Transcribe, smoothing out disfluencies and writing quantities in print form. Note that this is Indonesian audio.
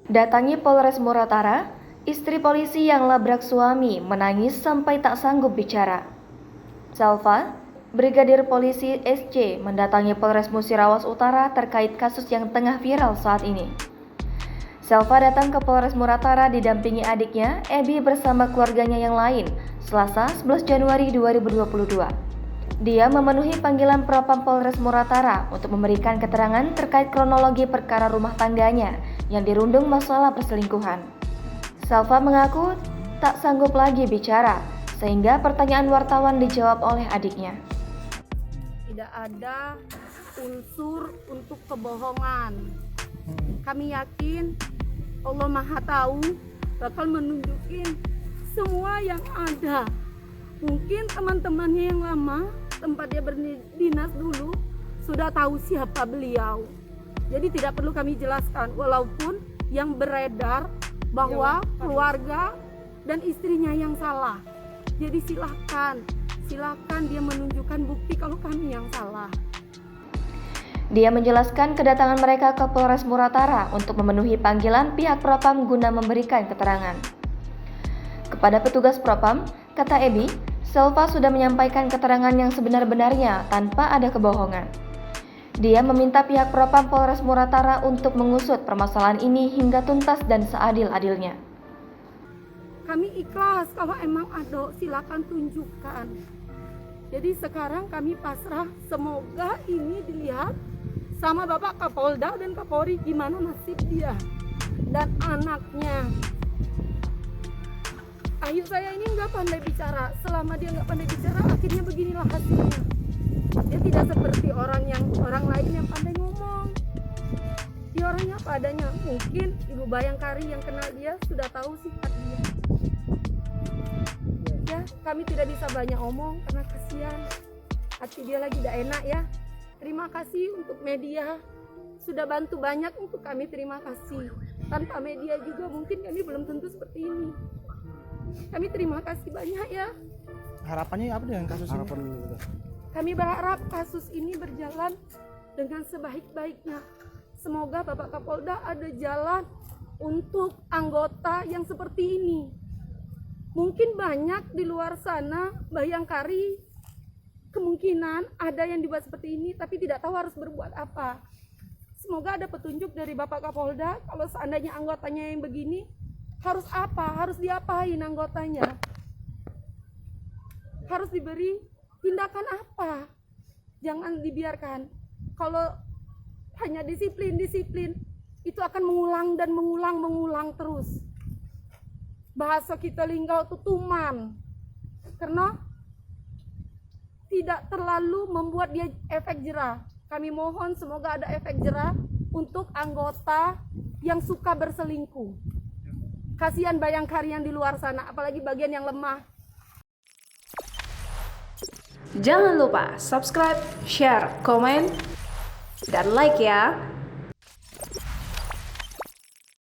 Datangi Polres Muratara, istri polisi yang labrak suami menangis sampai tak sanggup bicara. Salva, Brigadir Polisi SC mendatangi Polres Musirawas Utara terkait kasus yang tengah viral saat ini. Salva datang ke Polres Muratara didampingi adiknya, Ebi bersama keluarganya yang lain, Selasa 11 Januari 2022. Dia memenuhi panggilan Propam Polres Muratara untuk memberikan keterangan terkait kronologi perkara rumah tangganya yang dirundung masalah perselingkuhan. Salva mengaku tak sanggup lagi bicara, sehingga pertanyaan wartawan dijawab oleh adiknya. Tidak ada unsur untuk kebohongan. Kami yakin Allah Maha Tahu bakal menunjukin semua yang ada. Mungkin teman-temannya yang lama tempat dia berdinas dulu sudah tahu siapa beliau. Jadi tidak perlu kami jelaskan, walaupun yang beredar bahwa keluarga dan istrinya yang salah. Jadi silakan dia menunjukkan bukti kalau kami yang salah. Dia menjelaskan kedatangan mereka ke Polres Muratara untuk memenuhi panggilan pihak Propam guna memberikan keterangan. Kepada petugas Propam, kata Ebi, Salva sudah menyampaikan keterangan yang sebenar-benarnya tanpa ada kebohongan. Dia meminta pihak Propam Polres Muratara untuk mengusut permasalahan ini hingga tuntas dan seadil-adilnya. Kami ikhlas, kalau emang ada silakan tunjukkan. Jadi sekarang kami pasrah, semoga ini dilihat sama Bapak Kapolda dan Kapolri gimana nasib dia dan anaknya. Ayu saya ini nggak pandai bicara, selama dia nggak pandai bicara akhirnya beginilah hasilnya. Dia tidak seperti orang lain yang pandai ngomong. Dia orangnya apa adanya. Mungkin Ibu Bayangkari yang kenal dia sudah tahu sifat dia. Ya, kami tidak bisa banyak omong karena kasihan. Hati dia lagi tidak enak ya. Terima kasih untuk media. Sudah bantu banyak untuk kami, terima kasih. Tanpa media juga mungkin kami belum tentu seperti ini. Kami terima kasih banyak ya. Harapannya apa dengan kasus ini? Kami berharap kasus ini berjalan dengan sebaik-baiknya. Semoga Bapak Kapolda ada jalan untuk anggota yang seperti ini. Mungkin banyak di luar sana Bayangkari kemungkinan ada yang dibuat seperti ini tapi tidak tahu harus berbuat apa. Semoga ada petunjuk dari Bapak Kapolda kalau seandainya anggotanya yang begini harus apa, harus diapain anggotanya. Harus diberi tindakan apa. Jangan dibiarkan. Kalau hanya disiplin itu akan mengulang terus. Bahasa kita linggau tutuman. Karena tidak terlalu membuat dia efek jerah. Kami mohon semoga ada efek jerah untuk anggota yang suka berselingkuh. Kasihan Bayangkari yang di luar sana, apalagi bagian yang lemah. Jangan lupa subscribe, share, komen, dan like ya.